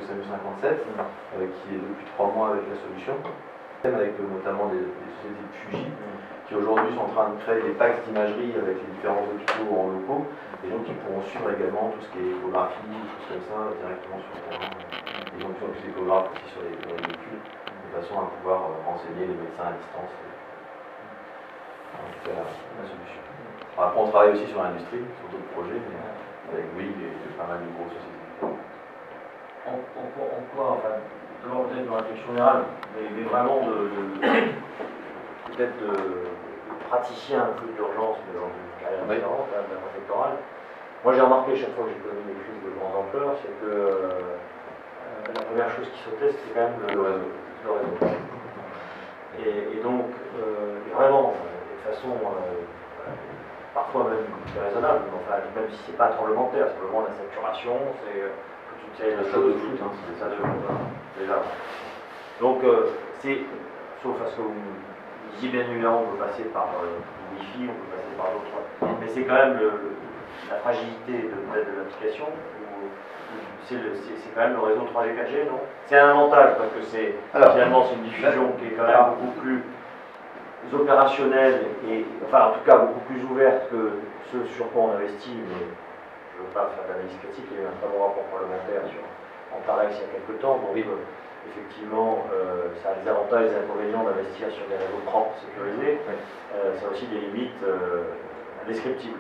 SAMU57, qui est depuis 3 mois avec la solution, avec notamment des sociétés de Fuji, qui aujourd'hui sont en train de créer des packs d'imagerie avec les différents hôpitaux en locaux, et donc ils pourront suivre également tout ce qui est échographie, des choses comme ça, directement sur le terrain. Et donc ils ont plus d'échographes aussi sur les véhicules, de façon à pouvoir renseigner les médecins à distance. C'est la solution. Après on travaille aussi sur l'industrie, sur d'autres projets, mais avec Bouygues et pas mal de grosses sociétés. En quoi, enfin, d'abord peut-être une réflexion générale, mais vraiment peut-être de praticien un peu d'urgence, mais dans une carrière différente, de la préfectorale. Moi j'ai remarqué chaque fois que j'ai connu des crises de grande ampleur, c'est que la première chose qui sautait, c'était quand même le réseau. Et donc, vraiment, de façon parfois même déraisonnable, enfin, même si c'est pas tremblement de terre, c'est vraiment la saturation, c'est toute une série de choses. Foot, hein, c'est ça de déjà. Donc, c'est, sauf à ce que vous disiez bien évidemment, on peut passer par le Wi-Fi, on peut passer par d'autres, mais c'est quand même la fragilité de l'application. C'est quand même le réseau 3G 4G, non? C'est un avantage parce que finalement c'est une diffusion qui est quand même beaucoup plus opérationnelle et enfin en tout cas beaucoup plus ouverte que ce sur quoi on investit, mais je ne veux pas faire d'analyse critique, il y a eu un très bon rapport parlementaire sur Antarex il y a quelques temps, donc effectivement ça a des avantages et des inconvénients d'investir sur des réseaux propres, sécurisés, ça a aussi des limites indescriptibles.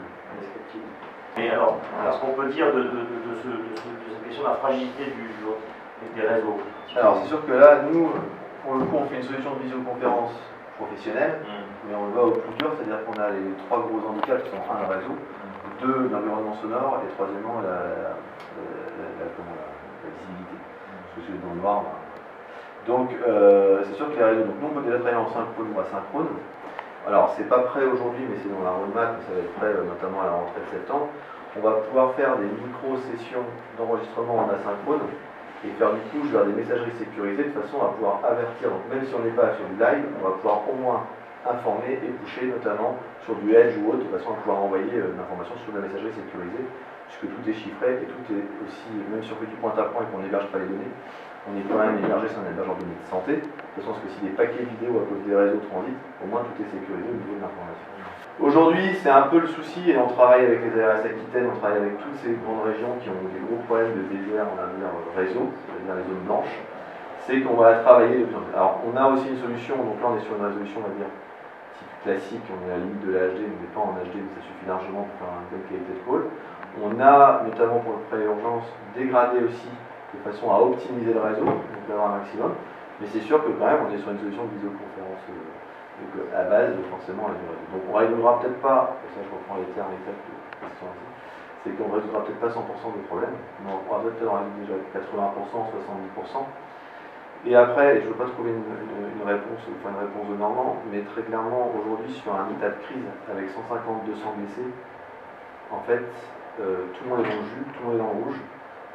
Et alors, ce qu'on peut dire de cette question de la fragilité des réseaux? Alors, c'est sûr que là, nous, pour le coup, on fait une solution de visioconférence professionnelle, mais on va au plus dur, c'est-à-dire qu'on a les 3 gros handicaps qui sont un, le réseau, 2, l'environnement sonore, et troisièmement, la visibilité, parce que c'est dans le noir. Donc, c'est sûr que les réseaux, donc nous, on peut déjà travailler en synchrone ou asynchrone. Alors, c'est pas prêt aujourd'hui, mais c'est dans la roadmap, ça va être prêt notamment à la rentrée de septembre. On va pouvoir faire des micro-sessions d'enregistrement en asynchrone et faire du coup des messageries sécurisées de façon à pouvoir avertir. Donc, même si on n'est pas sur du live, on va pouvoir au moins informer et pusher notamment sur du Edge ou autre, de façon à pouvoir envoyer l'information sur la messagerie sécurisée, puisque tout est chiffré et tout est aussi, même si on fait du point à point et qu'on n'héberge pas les données, on est quand même hébergé sur un hébergeur de données de santé, de toute façon parce que si des paquets vidéo à cause des réseaux transitent, au moins tout est sécurisé au niveau de l'information. Aujourd'hui, c'est un peu le souci, et on travaille avec les ARS Aquitaine, on travaille avec toutes ces grandes régions qui ont des gros problèmes de désert, on va dire réseau, c'est-à-dire les zones blanches, c'est qu'on va travailler. Alors, on a aussi une solution, donc là on est sur une résolution, on va dire, type classique, on est à la limite de la HD, on n'est pas en HD, mais ça suffit largement pour faire un bonne qualité de call. On a, notamment pour le pré-urgence, dégradé aussi de façon à optimiser le réseau, donc d'avoir un maximum. Mais c'est sûr que quand même, on est sur une solution de visioconférence donc à base, forcément, avec le réseau. Donc on ne résoudra peut-être pas, et ça je reprends les termes exacts de la question ici, c'est qu'on ne résoudra peut-être pas 100% des problèmes, mais on pourra peut-être en résoudre déjà 80%, 70%. Et après, je ne veux pas trouver une réponse de Normand, mais très clairement, aujourd'hui, sur un état de crise avec 150-200 blessés, en fait, tout le monde est dans le jus, tout le monde est dans le rouge.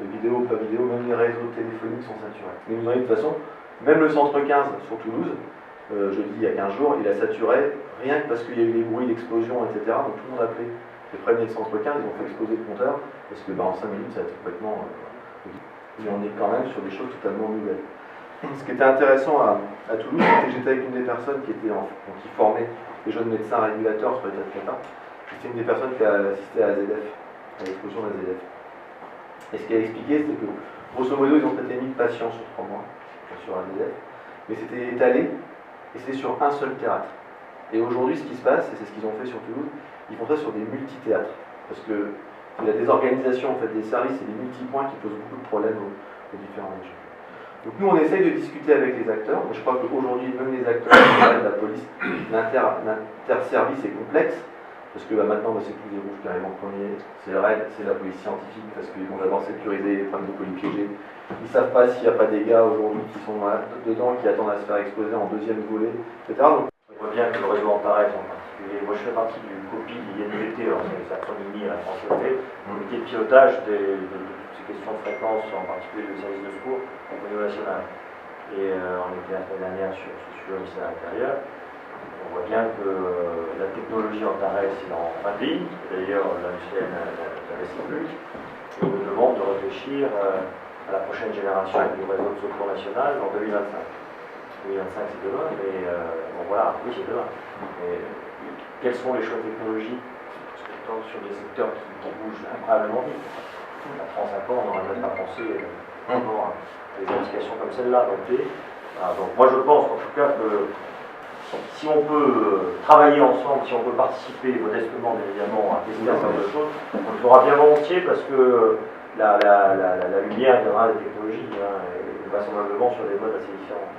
Vidéo, pas vidéo, même les réseaux téléphoniques sont saturés. Mais vous voyez, de toute façon, même le centre 15 sur Toulouse, je dis il y a 15 jours, il a saturé, rien que parce qu'il y a eu des bruits d'explosion, etc. Donc tout le monde a appelé les premiers de centre 15, ils ont fait exploser le compteur, parce que en 5 minutes, ça a été complètement... mais on est quand même sur des choses totalement nouvelles. Ce qui était intéressant à Toulouse, c'était que j'étais avec une des personnes qui formait les jeunes médecins régulateurs sur l'état de cata. C'était une des personnes qui a assisté à AZF, à l'explosion d'AZF. Et ce qu'elle a expliqué, c'était que, grosso modo, ils ont traité 1000 patients sur 3 mois, sur AZF, mais c'était étalé, et c'était sur un seul théâtre. Et aujourd'hui, ce qui se passe, et c'est ce qu'ils ont fait sur Toulouse, ils font ça sur des multithéâtres. Parce que la désorganisation en fait, des services et des multipoints qui posent beaucoup de problèmes aux différents régions. Donc nous, on essaye de discuter avec les acteurs, mais je crois qu'aujourd'hui, même les acteurs, la police, l'interservice est complexe, parce que maintenant, c'est plus les rouges qui arrivent en premier, c'est la police scientifique, parce qu'ils vont d'abord sécuriser les problèmes de colis piégés. Ils ne savent pas s'il n'y a pas des gars aujourd'hui qui sont dedans, qui attendent à se faire exploser en deuxième volet, etc. Donc, on voit bien que le réseau Antarex en particulier, moi je fais partie du COPI de l'INVT, c'est l'acronyme à la France OT, qui est le pilotage de toutes ces questions de fréquence, en particulier du service de secours au niveau national. Et on était la semaine dernière sur ce sujet au ministère de l'Intérieur. On voit bien que la technologie Antarex est en fin de ligne, d'ailleurs l'industriel n'investit plus, et on nous demande de réfléchir à la prochaine génération du réseau de secours national en 2025. 2025 c'est demain, mais bon voilà, oui c'est demain. Mais quels sont les choix technologiques sur des secteurs qui bougent incroyablement vite? Il y a 35 ans, on n'aurait même pas pensé à des indications comme celle-là. Donc moi je pense en tout cas que si on peut travailler ensemble, si on peut participer modestement bien évidemment à tester un certain nombre de choses, on le fera bien volontiers parce que la lumière viendra des technologies, et vraisemblablement sur des modes assez différents.